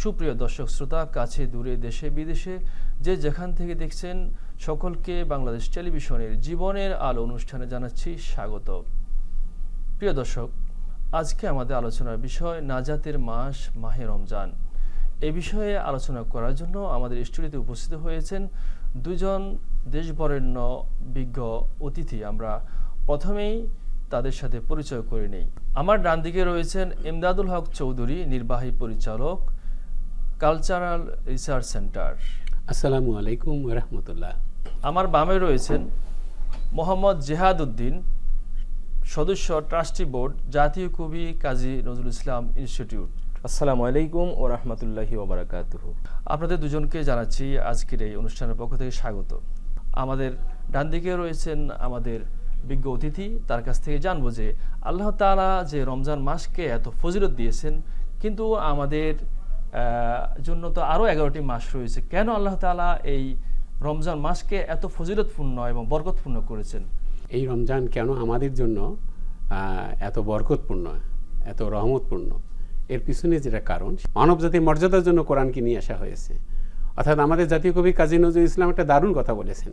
সুপ্রিয় দর্শক শ্রোতা, কাছে দূরে দেশে বিদেশে যে যেখান থেকে দেখছেন সকলকে বাংলাদেশ টেলিভিশনের জীবনের আলো অনুষ্ঠানে জানাচ্ছি স্বাগত। প্রিয় দর্শক, আজকে আমাদের আলোচনার বিষয় নাজাতের মাস মাহে রমজান। এ বিষয়ে আলোচনা করার জন্য আমাদের স্টুডিওতে উপস্থিত হয়েছেন দুজন দেশবরেণ্য বিজ্ঞ অতিথি। আমরা প্রথমেই তাদের সাথে পরিচয় করে নেই। আমার ডান দিকে রয়েছেন ইমদাদুল হক চৌধুরী, নির্বাহী পরিচালক, কালচারাল রিসার্চ সেন্টার। আসসালামু আলাইকুম ওয়া রাহমাতুল্লাহ। আমার বামে রয়েছেন মোহাম্মদ জেহাদ উদ্দিন, সদস্য ট্রাস্টি বোর্ড, জাতীয় কবি কাজী নজরুল ইসলাম ইনস্টিটিউট। আসসালামু আলাইকুম ওয়া রাহমাতুল্লাহি ওয়া বারাকাতুহু। আপনাদের দুজনকে জানাচ্ছি আজকের এই অনুষ্ঠানের পক্ষ থেকে স্বাগত। আমাদের ডান দিকে রয়েছেন আমাদের বিজ্ঞ অতিথি, তার কাছ থেকে জানবো যে আল্লাহ তাআলা যে রমজান মাসকে এত ফজিলত দিয়েছেন, কিন্তু আমাদের জন্য তো আরও 11টি মাস রয়েছে, কেন আল্লাহ তাআলা এই রমজান মাসকে এত ফজিলতপূর্ণ এবং বরকতপূর্ণ করেছেন? এই রমজান কেন আমাদের জন্য এত বরকতপূর্ণ, এত রহমতপূর্ণ, এর পিছনে যেটা কারণ, মানব জাতির মর্যাদার জন্য কোরআনকে নিয়ে আসা হয়েছে। অর্থাৎ আমাদের জাতীয় কবি কাজী নজরুল ইসলাম একটা দারুণ কথা বলেছেন,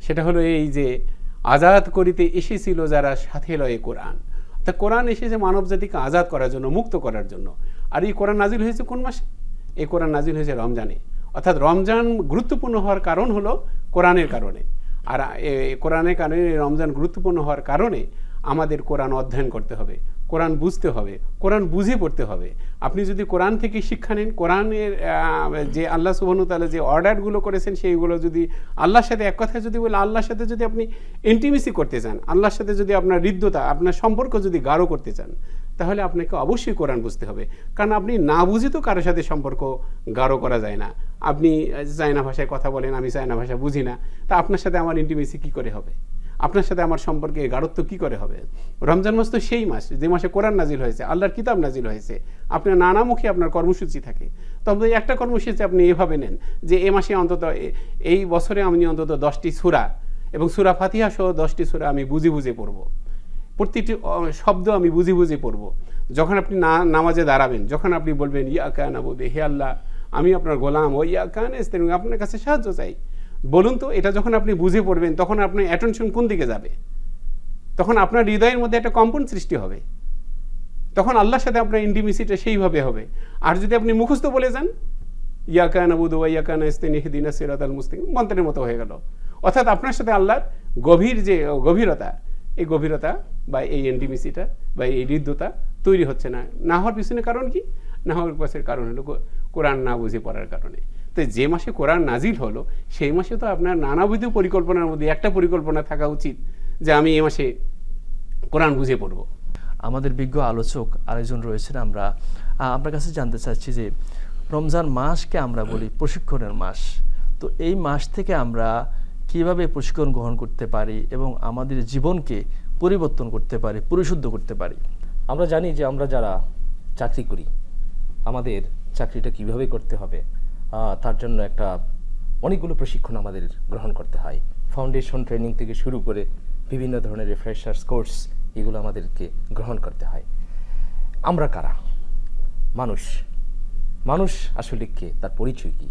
সেটা হলো এই যে আজাদ করিতে এসেছিল যারা সাথে লয়ে কোরআন। অর্থাৎ কোরআন এসেছে মানব জাতিকে আজাদ করার জন্য, মুক্ত করার জন্য। আর এই কোরআন নাজিল হয়েছে কোন মাসে? এই কোরআন নাজিল হয়েছে রমজানে। অর্থাৎ রমজান গুরুত্বপূর্ণ হওয়ার কারণ হলো কোরআনের কারণে। আর কোরআনের কারণে রমজান গুরুত্বপূর্ণ হওয়ার কারণে আমাদের কোরআন অধ্যয়ন করতে হবে, কোরআন বুঝতে হবে, কোরআন বুঝে পড়তে হবে। আপনি যদি কোরআন থেকে শিক্ষা নেন, কোরআনের যে আল্লাহ সুবহানাহু ওয়া তাআলা যে অর্ডারগুলো করেছেন সেইগুলো যদি আল্লাহর সাথে এক কথায় যদি বলে, আল্লাহর সাথে যদি আপনি ইন্টিমেসি করতে চান, আল্লাহর সাথে যদি আপনার হৃদ্যতা, আপনার সম্পর্ক যদি গাঢ় করতে চান, তাহলে আপনাকে অবশ্যই কোরআন বুঝতে হবে। কারণ আপনি না বুঝে তো কারোর সাথে সম্পর্ক গাঢ় করা যায় না। আপনি চায়না ভাষায় কথা বলেন, আমি চায়না ভাষা বুঝি না, তা আপনার সাথে আমার ইন্টিমেসি কী করে হবে? আপনার সাথে আমার সম্পর্কে গাঢ়ত্ব কী করে হবে? রমজান মাস তো সেই মাস যে মাসে কোরআন নাজিল হয়েছে, আল্লাহর কিতাব নাজিল হয়েছে। আপনার নানামুখী আপনার কর্মসূচি থাকে, তবে একটা কর্মসূচি আপনি এভাবে নেন যে এ মাসে অন্তত, এই বছরে আমি অন্তত 10টি সূরা এবং সূরা ফাতিহা সহ 10টি সূরা আমি বুঝে বুঝে পড়ব, প্রতিটি শব্দ আমি বুঝে বুঝে পড়ব। যখন আপনি নামাজে দাঁড়াবেন, যখন আপনি বলবেন ইয়া কান আবুদে, হে আল্লাহ আমি আপনার গোলাম, ও ইয়া কান ইস্তাইন, আপনার কাছে সাহায্য চাই, বলুন তো, এটা যখন আপনি বুঝে পড়বেন তখন আপনার অ্যাটেনশন কোন দিকে যাবে? তখন আপনার হৃদয়ের মধ্যে একটা কম্পন সৃষ্টি হবে, তখন আল্লাহর সাথে আপনার ইন্টিমেসিটা সেইভাবে হবে। আর যদি আপনি মুখস্থ বলে যান ইয়া কান আবুদু ওয়া ইয়া কান ইস্তাইন ইহদিনাস সিরাতাল মুস্তাকিম, মন্ত্রের মতো হয়ে গেল। অর্থাৎ আপনার সাথে আল্লাহর গভীর যে গভীরতা, এই গভীরতা বা এই ইন্টিমেসিটা বা এই হৃদ্যতা তৈরি হচ্ছে না। না হওয়ার পিছনে কারণ কি? না হওয়ার পিছনে কারণ হলো কোরআন না বুঝে পড়ার কারণে। তো যে মাসে কোরআন নাজিল হলো সেই মাসে তো আপনার নানাবিধ পরিকল্পনার মধ্যে একটা পরিকল্পনা থাকা উচিত যে আমি এই মাসে কোরআন বুঝে পড়ব। আমাদের বিজ্ঞ আলোচক আরেকজন রয়েছেন। আমরা আপনার কাছে জানতে চাচ্ছি যে রমজান মাসকে আমরা বলি প্রশিক্ষণের মাস, তো এই মাস থেকে আমরা কিভাবে প্রশিক্ষণ গ্রহণ করতে পারি এবং আমাদের জীবনকে পরিবর্তন করতে পারি, পরিশুদ্ধ করতে পারি? আমরা জানি যে আমরা যারা চাকরি করি, আমাদের চাকরিটা কিভাবে করতে হবে তার জন্য অনেকগুলো প্রশিক্ষণ আমাদের গ্রহণ করতে হয়। ফাউন্ডেশন ট্রেনিং থেকে শুরু করে বিভিন্ন ধরনের রিফ্রেশার্স কোর্স, এগুলো আমাদেরকে গ্রহণ করতে হয়। আমরা কারা? মানুষ আসলে কে, তার পরিচয় কি?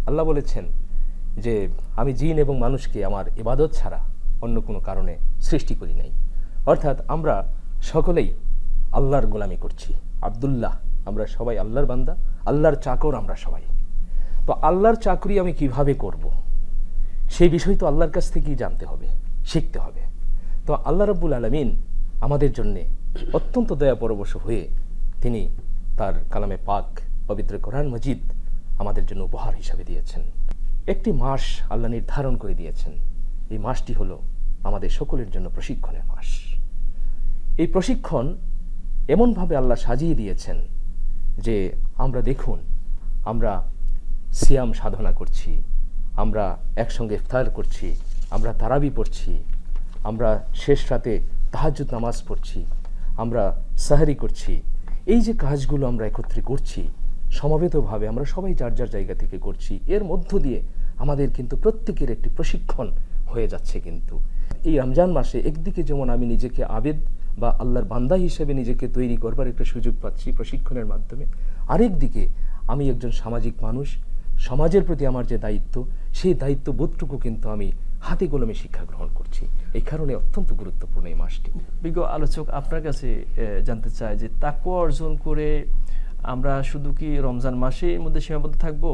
আল্লাহ বলেছেন যে আমি জিন এবং মানুষকে আমার ইবাদত ছাড়া অন্য কোনো কারণে সৃষ্টি করি নাই। অর্থাৎ আমরা সকলেই আল্লাহর গোলামি করছি। আব্দুল্লাহ, আমরা সবাই আল্লাহর বান্দা, আল্লাহর চাকর আমরা সবাই। তো আল্লাহর চাকরি আমি কিভাবে করব, সেই বিষয় তো আল্লাহর কাছ থেকেই জানতে হবে, শিখতে হবে। তো আল্লাহ রাব্বুল আলামিন আমাদের জন্যে অত্যন্ত দয়া পরবশ হয়ে তিনি তার কালামে পাক, পবিত্র কোরআন মজিদ আমাদের জন্য উপহার হিসাবে দিয়েছেন। একটি মাস আল্লাহ নির্ধারণ করে দিয়েছেন। এই মাসটি হলো আমাদের সকলের জন্য প্রশিক্ষণের মাস। এই প্রশিক্ষণ এমনভাবে আল্লাহ সাজিয়ে দিয়েছেন যে আমরা দেখুন, আমরা সিয়াম সাধনা করছি, আমরা একসঙ্গে ইফতার করছি, আমরা তারাবি পড়ছি, আমরা শেষ রাতে তাহাজ্জুদ নামাজ পড়ছি, আমরা সাহরি করছি। এই যে কাজগুলো আমরা একত্রে করছি, সমবেতভাবে আমরা সবাই যার যার জায়গা থেকে করছি, এর মধ্য দিয়ে আমাদের কিন্তু প্রত্যেকের একটি প্রশিক্ষণ হয়ে যাচ্ছে। কিন্তু এই রমজান মাসে একদিকে যেমন আমি নিজেকে আবেদ বা আল্লাহর বান্দা হিসেবে নিজেকে তৈরি করবার একটা সুযোগ পাচ্ছি প্রশিক্ষণের মাধ্যমে, আরেক দিকে আমি একজন সামাজিক মানুষ, সমাজের প্রতি আমার যে দায়িত্ব, সেই দায়িত্ববোধটুকু কিন্তু আমি হাতে কলমে শিক্ষা গ্রহণ করছি। এই কারণে অত্যন্ত গুরুত্বপূর্ণ এই মাসটি। বিজ্ঞ আলোচক, আপনার কাছে জানতে চাই যে তাকওয়া অর্জন করে আমরা শুধু কি রমজান মাসের মধ্যে সীমাবদ্ধ থাকবো,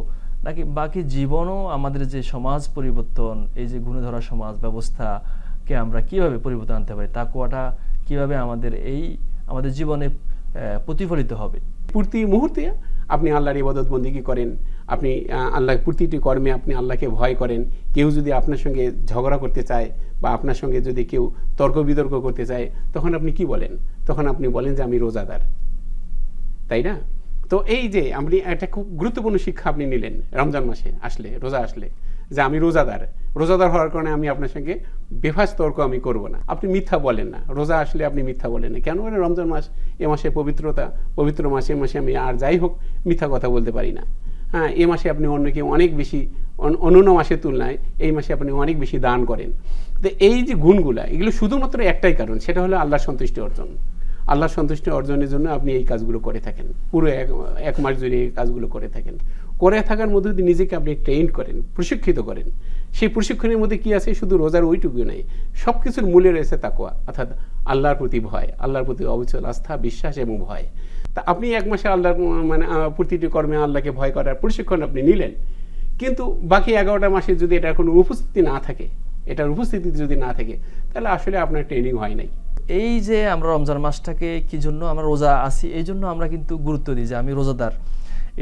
নাকি বাকি জীবনও আমাদের যে সমাজ পরিবর্তন, এই যে গুণে ধরা সমাজ ব্যবস্থাকে আমরা কিভাবে পরিবর্তন আনতে পারি, তাকওয়াটা কিভাবে আমাদের জীবনে প্রতিফলিত হবে? প্রতি মুহূর্তে আপনি আল্লাহর ইবাদত বন্দেগী করেন, আপনি আল্লাহ প্রতিটি কর্মে আপনি আল্লাহকে ভয় করেন। কেউ যদি আপনার সঙ্গে ঝগড়া করতে চায় বা আপনার সঙ্গে যদি কেউ তর্ক বিতর্ক করতে চায়, তখন আপনি কি বলেন? তখন আপনি বলেন যে আমি রোজাদার, তাই না? তো এই যে আপনি একটা খুব গুরুত্বপূর্ণ শিক্ষা আপনি নিলেন রমজান মাসে আসলে, রোজা আসলে, যে আমি রোজাদার হওয়ার কারণে আমি আপনার সঙ্গে বেফাস তর্ক আমি করব না। আপনি মিথ্যা বলেন না, রোজা আসলে আপনি মিথ্যা বলেন না। কেন বলেন? রমজান মাস, এ মাসে পবিত্র মাস, এ মাসে আমি আর যাই হোক মিথ্যা কথা বলতে পারি না। হ্যাঁ, এ মাসে আপনি অন্যকে অনেক বেশি, অন্যান্য মাসের তুলনায় এই মাসে আপনি অনেক বেশি দান করেন। তো এই যে গুণগুলা, এগুলো শুধুমাত্র একটাই কারণ, সেটা হলো আল্লাহর সন্তুষ্টি অর্জন। আল্লাহর সন্তুষ্টি অর্জনের জন্য আপনি এই কাজগুলো করে থাকেন, পুরো এক মাস জুড়ে এই কাজগুলো করে থাকেন। করে থাকার মধ্যে যদি নিজেকে আপনি ট্রেন করেন, প্রশিক্ষিত করেন, সেই প্রশিক্ষণের মধ্যে কি আছে? শুধু রোজার ওইটুকু নেই, সব কিছুর মূলে রয়েছে তাকওয়া, অর্থাৎ আল্লাহর প্রতি ভয়, আল্লাহর প্রতি অবিচল আস্থা, বিশ্বাস এবং ভয়। তা আপনি এক মাসে আল্লাহর প্রতিটি কর্মে আল্লাহকে ভয় করার প্রশিক্ষণ আপনি নিলেন, কিন্তু বাকি 11টা মাসে যদি এটার কোনো উপস্থিতি না থাকে, এটার উপস্থিতি যদি না থাকে, তাহলে আসলে আপনার ট্রেনিং হয় নাই। এই যে আমরা রমজান মাসটাকে কি জন্য আমরা রোজা আছি, এই জন্য আমরা কিন্তু গুরুত্ব দিই যে আমি রোজাদার,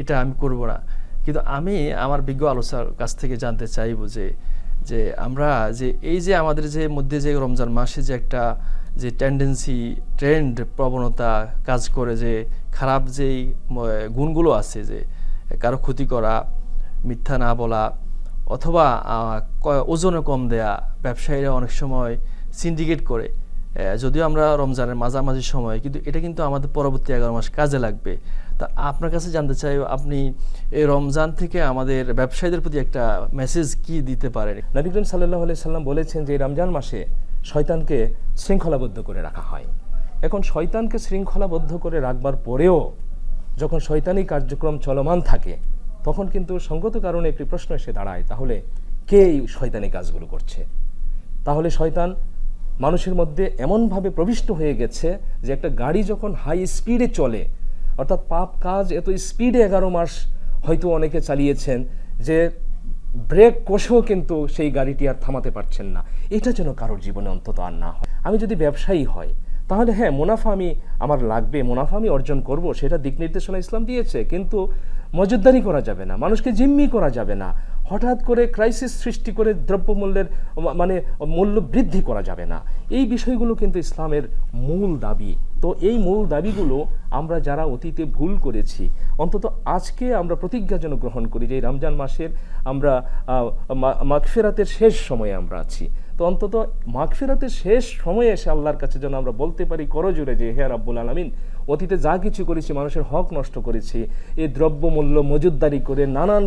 এটা আমি করব না। কিন্তু আমি আমার বিজ্ঞ আলোচনার কাছ থেকে জানতে চাইব যে আমরা যে এই যে আমাদের যে মধ্যে যে রমজান মাসে যে একটা যে ট্রেন্ড প্রবণতা কাজ করে, যে খারাপ যেই গুণগুলো আছে, যে কারো ক্ষতি করা, মিথ্যা না বলা, অথবা ওজনে কম দেয়া, ব্যবসায়ীরা অনেক সময় সিন্ডিকেট করে, যদিও আমরা রমজানের মাঝামাঝি সময়, কিন্তু এটা কিন্তু আমাদের পরবর্তী 11 মাস কাজে লাগবে। তা আপনার কাছে জানতে চাই, আপনি এই রমজান থেকে আমাদের ব্যবসায়ীদের প্রতি একটা মেসেজ কি দিতে পারেন? নবী করিম সাল্লাল্লাহু আলাইহি সাল্লাম বলেছেন যে রমজান মাসে শয়তানকে শৃঙ্খলাবদ্ধ করে রাখা হয়। এখন শয়তানকে শৃঙ্খলাবদ্ধ করে রাখবার পরেও যখন শয়তানি কার্যক্রম চলমান থাকে, তখন কিন্তু সঙ্গত কারণে একটি প্রশ্ন এসে দাঁড়ায়, তাহলে কে এই শয়তানি কাজগুলো করছে? তাহলে শয়তান মানুষের মধ্যে এমনভাবে প্রবিষ্ট হয়ে গেছে যে একটা গাড়ি যখন হাই স্পিডে চলে, অর্থাৎ পাপ কাজ এত স্পিডে 11 মাস হয়তো অনেকে চালিয়েছেন যে ব্রেক কষেও কিন্তু সেই গাড়িটি আর থামাতে পারছেন না। এটা যেন কারোর জীবনে অন্তত আর না হয়। আমি যদি ব্যবসায়ী হয়, তাহলে হ্যাঁ, মুনাফা আমার লাগবে, মুনাফা আমি অর্জন করব, সেটা দিক নির্দেশনা ইসলাম দিয়েছে, কিন্তু মজুদদারি করা যাবে না, মানুষকে জিম্মি করা যাবে না, হঠাৎ করে ক্রাইসিস সৃষ্টি করে দ্রব্যমূল্যের মূল্য বৃদ্ধি করা যাবে না। এই বিষয়গুলো কিন্তু ইসলামের মূল দাবি। তো এই মূল দাবিগুলো আমরা যারা অতীতে ভুল করেছি, অন্তত আজকে আমরা প্রতিজ্ঞা যেন গ্রহণ করি যে রমজান মাসের আমরা মাগফিরাতের শেষ সময়ে আমরা আছি। তো অন্তত মাগফিরাতের শেষ সময়ে এসে আল্লাহর কাছে যেন আমরা বলতে পারি করজোরে যে হে রাব্বুল আলামিন, অতীতে যা কিছু করেছি, মানুষের হক নষ্ট করেছি, এই দ্রব্যমূল্য মজুদদারি করে, নানান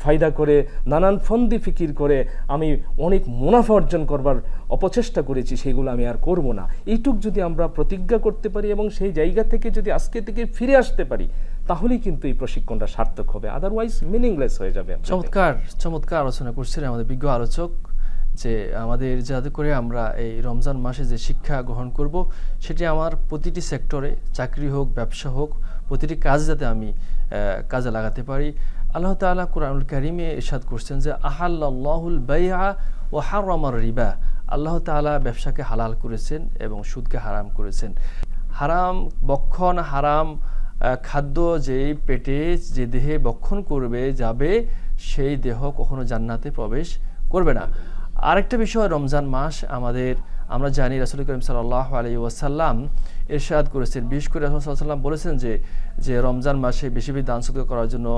ফায়দা করে, নানান ফন্দি ফিকির করে আমি অনেক মুনাফা অর্জন করবার অপচেষ্টা করেছি, সেগুলো আমি আর করব না। এইটুক যদি আমরা প্রতিজ্ঞা করতে পারি এবং সেই জায়গা থেকে যদি আজকে থেকে ফিরে আসতে পারি, তাহলেই কিন্তু এই প্রশিক্ষণটা সার্থক হবে, আদারওয়াইজ মিনিংলেস হয়ে যাবে। চমৎকার আলোচনা করছিলেন আমাদের বিজ্ঞ আলোচক, যে আমাদের যাতে করে আমরা এই রমজান মাসে যে শিক্ষা গ্রহণ করব, সেটি আমার প্রতিটি সেক্টরে, চাকরি হোক, ব্যবসা হোক, প্রতিটি কাজে যাতে আমি কাজে লাগাতে পারি। আল্লাহ তাআলা কুরআনুল কারীমে ইরশাদ করছেন যে আহাল্লাল্লাহুল বাইআ ওয়া হারামার রিবা, আল্লাহ তাআলা ব্যবসাকে হালাল করেছেন এবং সুদকে হারাম করেছেন। হারাম বক্ষণ, হারাম খাদ্য যেই পেটে যে দেহে বক্ষণ করবে যাবে, সেই দেহ কখনো জান্নাতে প্রবেশ করবে না। আরেকটা বিষয়, রমজান মাস আমরা জানি রাসূল করিম সাল্লাল্লাহু আলাইহি ওয়াসাল্লাম ইরশাদ করেছেন, বিশেষ করে রাসূল সাল্লাল্লাহু আলাইহি ওয়াসাল্লাম বলেছেন যে রমজান মাসে বেশি বেশি দান সদকা করার জন্য।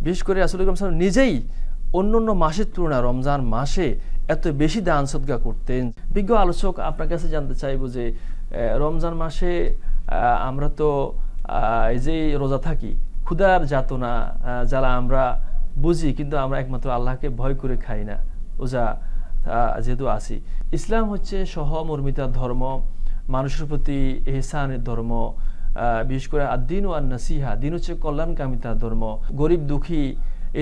বিশেষ করে রাসূল করিম সাল্লাল্লাহু আলাইহি ওয়াসাল্লাম নিজেই অন্যান্য মাসের তুলনায় রমজান মাসে এত বেশি দান সদকা করতেন। বিজ্ঞ আলোচক, আপনার কাছে জানতে চাইব যে রমজান মাসে আমরা তো এই যে রোজা থাকি, ক্ষুধার যাতনা যারা আমরা বুঝি, কিন্তু আমরা একমাত্র আল্লাহকে ভয় করে খাই না, রোজা যেহেতু আসি। ইসলাম হচ্ছে সহমর্মিতার ধর্ম, মানুষের প্রতি ইহসানের ধর্ম, বিশেষ করে আদ্দিন ও নাসিহা, দিন হচ্ছে কল্যাণকামিতা ধর্ম। গরিব দুঃখী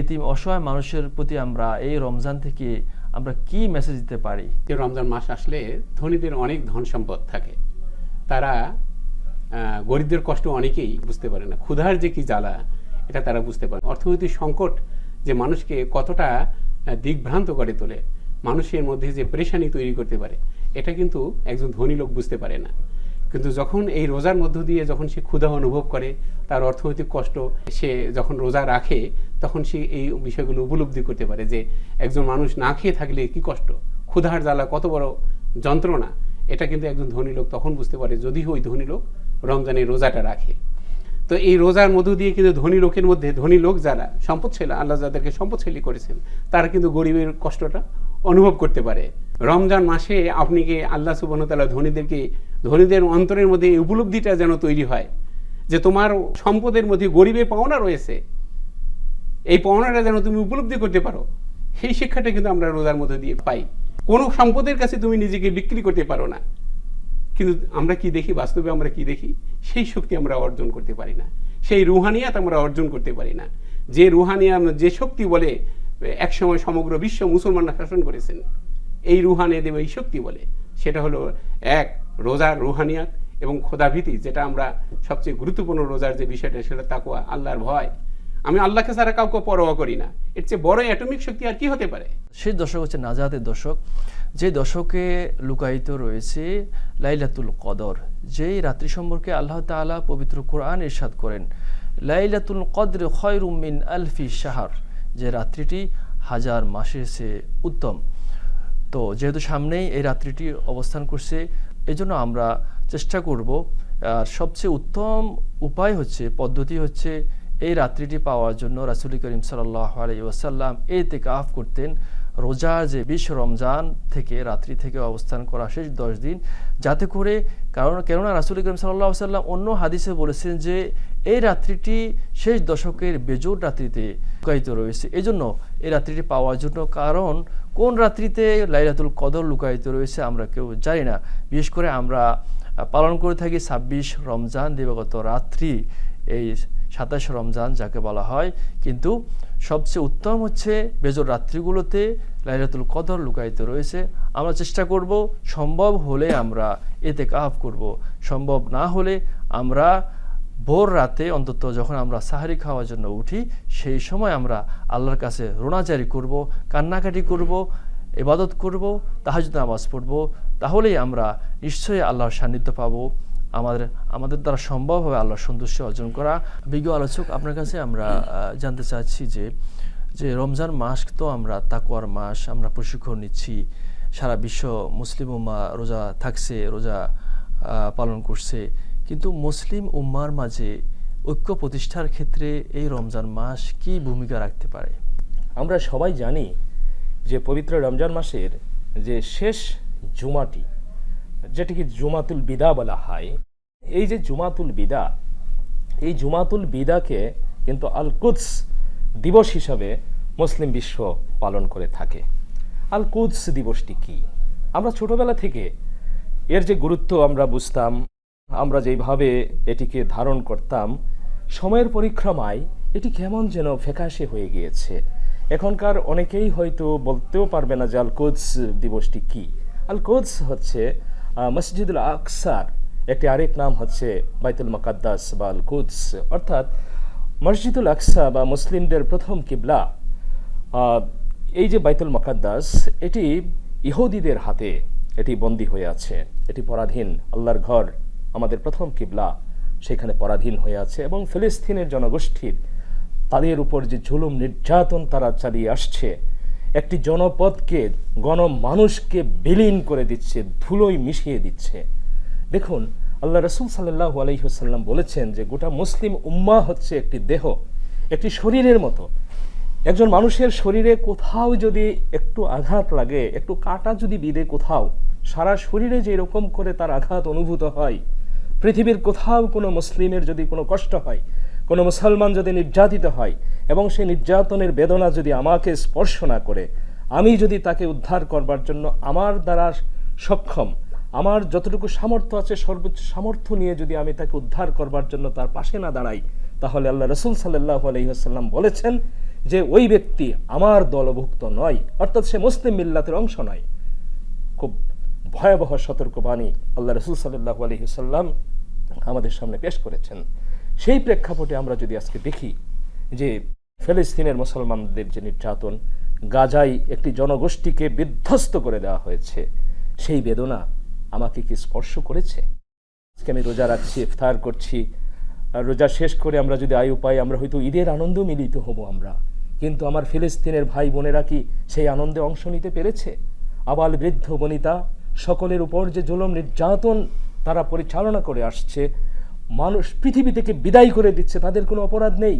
এতিম অসহায় মানুষের প্রতি আমরা এই রমজান থেকে আমরা কি মেসেজ দিতে পারি? যে রমজান মাস আসলে ধনীদের অনেক ধন সম্পদ থাকে, তারা গরিবদের কষ্ট অনেকেই বুঝতে পারে না। ক্ষুধার যে কি জ্বালা এটা তারা বুঝতে পারে। অর্থনৈতিক সংকট যে মানুষকে কতটা দিকভ্রান্ত করে তোলে, মানুষের মধ্যে যে পেরেশানি তৈরি করতে পারে, এটা কিন্তু একজন ধনী লোক বুঝতে পারে না। কিন্তু যখন এই রোজার মধ্য দিয়ে যখন সে ক্ষুধা অনুভব করে, তার অর্থনৈতিক কষ্ট, সে যখন রোজা রাখে তখন সে এই বিষয়গুলো উপলব্ধি করতে পারে যে একজন মানুষ না খেয়ে থাকলে কি কষ্ট, ক্ষুধার জ্বালা কত বড় যন্ত্রণা, এটা কিন্তু একজন ধনী লোক তখন বুঝতে পারে যদি ওই ধনী লোক রমজানের রোজাটা রাখে। তো এই রোজার মধ্য দিয়ে কিন্তু ধনী লোকের মধ্যে, ধনী লোক যারা সম্পদশালী, আল্লাহ যাদেরকে সম্পদশালী করেছেন, তারা কিন্তু গরিবের কষ্টটা অনুভব করতে পারে। রমজান মাসে আপনি কি আল্লাহ সুবহানাহু ওয়া তাআলা ধনীদের অন্তরের মধ্যে এই উপলব্ধিটা যেন তৈরি হয় যে তোমার সম্পদের মধ্যে গরিবের পাওনা রয়েছে, এই পাওনাটা যেন তুমি উপলব্ধি করতে পারো, সেই শিক্ষাটা কিন্তু আমরা রোজার মধ্যে দিয়ে পাই। কোনো সম্পদের কাছে তুমি নিজেকে বিক্রি করতে পারো না, কিন্তু আমরা কি দেখি, বাস্তবে আমরা কি দেখি, সেই শক্তি আমরা অর্জন করতে পারি না, সেই রুহানিয়াত আমরা অর্জন করতে পারি না। যে রুহানিয়াত, যে শক্তি বলে একসময় সমগ্র বিশ্ব মুসলমানরা শাসন করেছেন, এই রুহানিয়াত এবং এই শক্তি বলে, সেটা হলো এক রোজার রুহানিয়াত এবং খোদাভীতি, যেটা আমরা সবচেয়ে গুরুত্বপূর্ণ রোজার যে বিষয়টা, সেটা তাকওয়া, আল্লাহর ভয়। আমি আল্লাহকে ছাড়া কাউকে পরোয়া করি না, এর চেয়ে বড় অ্যাটমিক শক্তি আর কি হতে পারে? সেই দশক হচ্ছে নাজাতের দশক, যে দশকে লুকায়িত রয়েছে লাইলাতুল কদর, যেই রাত্রি সম্পর্কে আল্লাহ তাআলা পবিত্র কোরআন ইরশাদ করেন, লাইলাতুল কদর খায়রুম মিন আলফি শাহর, যে রাত্রিটি হাজার মাসের চেয়ে উত্তম। তো যেহেতু সামনেই এই রাত্রিটি অবস্থান করছে, এজন্য আমরা চেষ্টা করব, আর সবচেয়ে উত্তম উপায় হচ্ছে, পদ্ধতি হচ্ছে এই রাত্রিটি পাওয়ার জন্য রাসূল করিম সাল্লাল্লাহু আলাইহি ওয়াসাল্লাম ইতিকাফ করতেন। রোজা যে 20 রমজান থেকে রাত্রি থেকে অবস্থান করা শেষ 10 দিন, যাতে করে, কেননা রাসূল করিম সাল্লাল্লাহু আলাইহি ওয়াসাল্লাম অন্য হাদিসে বলেছেন যে এই রাত্রিটি শেষ দশকের বেজোড় রাত্রিতে লুকায়িত রয়েছে। এজন্য এই রাত্রিটি পাওয়ার জন্য, কারণ কোন রাত্রিতে লাইলাতুল কদর লুকায়িত রয়েছে আমরা কেউ জানি না। বিশেষ করে আমরা পালন করে থাকি 26 রমজান দিবাগত রাত্রি, এই 27 রমজান যাকে বলা হয়, কিন্তু সবচেয়ে উত্তম হচ্ছে বেজোড় রাত্রিগুলোতে লাইলাতুল কদর লুকায়িত রয়েছে। আমরা চেষ্টা করব, সম্ভব হলে আমরা ইতিকাফ করব, সম্ভব না হলে আমরা ভোর রাতে অন্তত যখন আমরা সাহারি খাওয়ার জন্য উঠি, সেই সময় আমরা আল্লাহর কাছে রোনাজারি করব, কান্নাকাটি করব, ইবাদত করব, তাহাজ্জুদ নামাজ পড়ব। তাহলেই আমরা নিশ্চয়ই আল্লাহর সান্নিধ্য পাবো, আমাদের দ্বারা সম্ভব হবে আল্লাহর সন্তুষ্টি অর্জন করা। বিজ্ঞ আলোচক, আপনার কাছে আমরা জানতে চাচ্ছি যে রমজান মাস তো আমরা তাকওয়ার মাস, আমরা প্রশিক্ষণ নিচ্ছি, সারা বিশ্ব মুসলিম উম্মাহ রোজা থাকছে, রোজা পালন করছে, কিন্তু মুসলিম উম্মার মাঝে ঐক্য প্রতিষ্ঠার ক্ষেত্রে এই রমজান মাস কি ভূমিকা রাখতে পারে? আমরা সবাই জানি যে পবিত্র রমজান মাসের যে শেষ জুমাটি, যেটিকে জুমাতুল বিদা বলা হয়, এই যে জুমাতুল বিদা, এই জুমাতুল বিদাকে কিন্তু আল কুদস দিবস হিসাবে মুসলিম বিশ্ব পালন করে থাকে। আল কুদস দিবসটি কি? আমরা ছোটবেলা থেকে এর যে গুরুত্ব আমরা বুঝতাম, আমরা যেভাবে এটিকে ধারণ করতাম, সময়ের পরিক্রমায় এটি কেমন যেন ফ্যাকাশে হয়ে গিয়েছে। এখনকার অনেকেই হয়তো বলতেও পারবে না যে আল কুদস দিবসটি কি। আল কুদস হচ্ছে মসজিদুল আকসার একটি আরেক নাম হচ্ছে বাইতুল মুকাদ্দাস বা আল কুদস, অর্থাৎ মসজিদুল আকসা বা মুসলিমদের প্রথম কিবলা। এই যে বাইতুল মুকাদ্দাস, এটি ইহুদিদের হাতে এটি বন্দী হয়ে আছে, এটি পরাধীন। আল্লাহর ঘর, আমাদের প্রথম কিবলা, সেখানে পরাধীন হয়ে আছে। এবং ফিলিস্তিনের জনগোষ্ঠীর তাদের উপর যে জুলুম নির্যাতন তারা চালিয়ে আসছে, একটি জনপদকে, গণমানুষকে বিলীন করে দিচ্ছে, ধুলোয় মিশিয়ে দিচ্ছে। দেখুন, আল্লাহ রাসূল সাল্লাল্লাহু আলাইহি ওয়াসাল্লাম বলেছেন যে গোটা মুসলিম উম্মাহ হচ্ছে একটি দেহ, একটি শরীরের মতো। একজন মানুষের শরীরে কোথাও যদি একটু আঘাত লাগে, একটু কাটা যদি বিঁধে কোথাও, সারা শরীরে যে এরকম করে তার আঘাত অনুভূত হয়, পৃথিবীর কোথাও কোনো মুসলিমের যদি কোনো কষ্ট হয়, কোনো মুসলমান যদি নির্যাতিত হয়, এবং সেই নির্যাতনের বেদনা যদি আমাকে স্পর্শ না করে, আমি যদি তাকে উদ্ধার করবার জন্য আমার দ্বারা সক্ষম, আমার যতটুকু সামর্থ্য আছে সর্বোচ্চ সামর্থ্য নিয়ে যদি আমি তাকে উদ্ধার করবার জন্য তার পাশে না দাঁড়াই, তাহলে আল্লাহ রাসূল সাল্লাল্লাহু আলাইহি ওয়াসাল্লাম বলেছেন যে ওই ব্যক্তি আমার দলভুক্ত নয়, অর্থাৎ সে মুসলিম মিল্লাতের অংশ নয়। খুব ভয়াবহ সতর্কবাণী আল্লাহ রাসূল সাল্লাল্লাহু আলাইহি ওয়াসাল্লাম আমাদের সামনে পেশ করেছেন। সেই প্রেক্ষাপটে আমরা যদি আজকে দেখি যে ফিলিস্তিনের মুসলমানদের যে নির্যাতন, গাজায় একটি জনগোষ্ঠীকে বিধ্বস্ত করে দেওয়া হয়েছে, সেই বেদনা আমাকে কি স্পর্শ করেছে? আজকে আমি রোজা রাখছি, ইফতার করছি, আর রোজা শেষ করে আমরা যদি আয়ু পাই, আমরা হয়তো ঈদের আনন্দ মিলিত হব আমরা, কিন্তু আমার ফিলিস্তিনের ভাই বোনেরা কি সেই আনন্দে অংশ নিতে পেরেছে? আবাল বৃদ্ধ বনিতা সকলের উপর যে জুলুম নির্যাতন তারা পরিচালনা করে আসছে, মানুষ পৃথিবী থেকে বিদায় করে দিচ্ছে, তাদের কোনো অপরাধ নেই,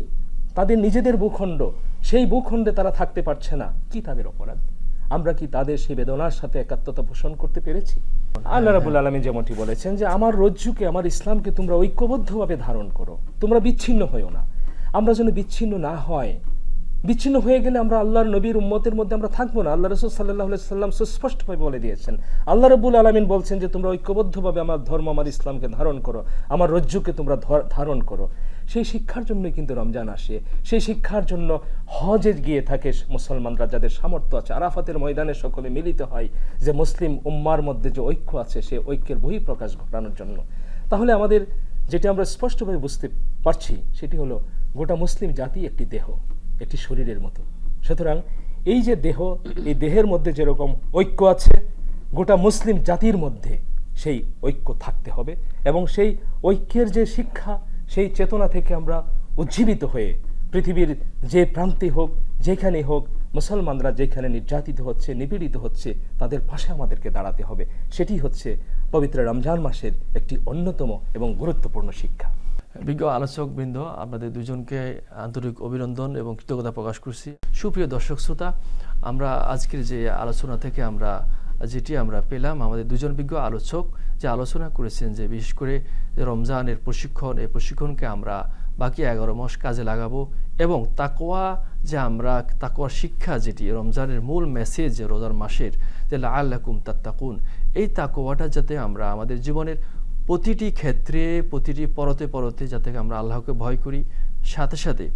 তাদের নিজেদের ভূখণ্ড, সেই ভূখণ্ডে তারা থাকতে পারছে না, কি তাদের অপরাধ? আমরা কি তাদের সেই বেদনার সাথে একাত্মতা পোষণ করতে পেরেছি? আল্লাহ রাব্বুল আলামিন যেমনটি বলেছেন যে আমার রজ্জুকে, আমার ইসলামকে তোমরা ঐক্যবদ্ধভাবে ধারণ করো, তোমরা বিচ্ছিন্ন হয়েও না। আমরা যেন বিচ্ছিন্ন না হয়, বিচ্ছিন্ন হয়ে গেলে আমরা আল্লাহর নবীর উম্মতের মধ্যে আমরা থাকবো না। আল্লাহ রাসূল সাল্লাল্লাহু আলাইহি ওয়াসাল্লাম সুস্পষ্টভাবে বলে দিয়েছেন, আল্লাহ রাব্বুল আলামিন বলছেন যে তোমরা ঐক্যবদ্ধভাবে আমার ধর্ম, আমার ইসলামকে ধারণ করো, আমার রজ্জুকে তোমরা ধারণ করো। সেই শিক্ষার জন্যই কিন্তু রমজান আসে, সেই শিক্ষার জন্য হজে গিয়ে থাকে মুসলমানরা, যাদের সামর্থ্য আছে আরাফাতের ময়দানে সকলে মিলিত হয়, যে মুসলিম উম্মার মধ্যে যে ঐক্য আছে সেই ঐক্যের বহিঃপ্রকাশ ঘটানোর জন্য। তাহলে আমাদের যেটা আমরা স্পষ্টভাবে বুঝতে পারছি সেটি হলো গোটা মুসলিম জাতি একটি দেহ, একটি শরীরের মতো। সুতরাং এই যে দেহ, এই দেহের মধ্যে যেরকম ঐক্য আছে, গোটা মুসলিম জাতির মধ্যে সেই ঐক্য থাকতে হবে, এবং সেই ঐক্যের যে শিক্ষা, সেই চেতনা থেকে আমরা উজ্জীবিত হয়ে পৃথিবীর যে প্রান্তে হোক, যেখানে হোক, মুসলমানরা যেখানে নির্যাতিত হচ্ছে, নিপীড়িত হচ্ছে, তাদের পাশে আমাদেরকে দাঁড়াতে হবে। সেটি হচ্ছে পবিত্র রমজান মাসের একটি অন্যতম এবং গুরুত্বপূর্ণ শিক্ষা। বিজ্ঞ আলোচকবৃন্দ, আপনাদের দুজনকে আন্তরিক অভিনন্দন এবং কৃতজ্ঞতা প্রকাশ করছি। সুপ্রিয় দর্শক শ্রোতা, আমরা আজকের যে আলোচনা থেকে যেটি আমরা পেলাম, আমাদের দুজন বিজ্ঞ আলোচক যে আলোচনা করেছেন যে বিশেষ করে রমজানের প্রশিক্ষণ, এই প্রশিক্ষণকে আমরা বাকি 11 মাস কাজে লাগাবো, এবং তাকওয়া যে আমরা তাকওয়ার শিক্ষা, যেটি রমজানের মূল মেসেজ রোজার মাসের, যে লাআল্লাকুম তাত্তাকুন, এই তাকওয়াটা যাতে আমরা আমাদের জীবনের প্রতিটি ক্ষেত্রে, প্রতিটি পরতে পরতে যাতে আমরা আল্লাহকে ভয় করি, সাথে সাথে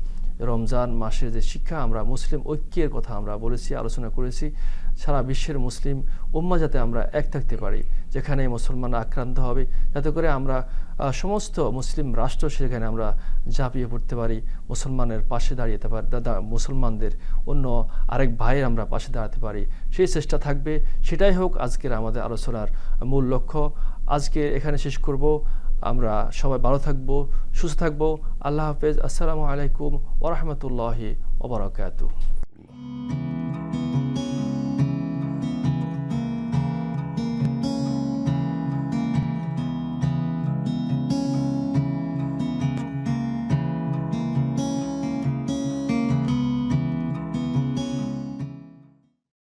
রমজান মাসের যে শিক্ষা, আমরা মুসলিম ঐক্যের কথা আমরা বলেছি, আলোচনা করেছি, সারা বিশ্বের মুসলিম উম্মাহ যাতে আমরা এক থাকতে পারি, যেখানে মুসলমানরা আক্রান্ত হবে যাতে করে আমরা সমস্ত মুসলিম রাষ্ট্র সেখানে আমরা ঝাঁপিয়ে পড়তে পারি, মুসলমানের পাশে দাঁড়িয়ে পারি, মুসলমানদের অন্য আরেক ভাইয়ের আমরা পাশে দাঁড়াতে পারি, সেই চেষ্টা থাকবে। সেটাই হোক আজকের আমাদের আলোচনার মূল লক্ষ্য। আজকে এখানে শেষ করব। আমরা সবাই ভালো থাকবো, সুস্থ থাকবো। আল্লাহ হাফেজ। আসসালামু আলাইকুম ওয়া রাহমাতুল্লাহি ওয়া বারাকাতুহু।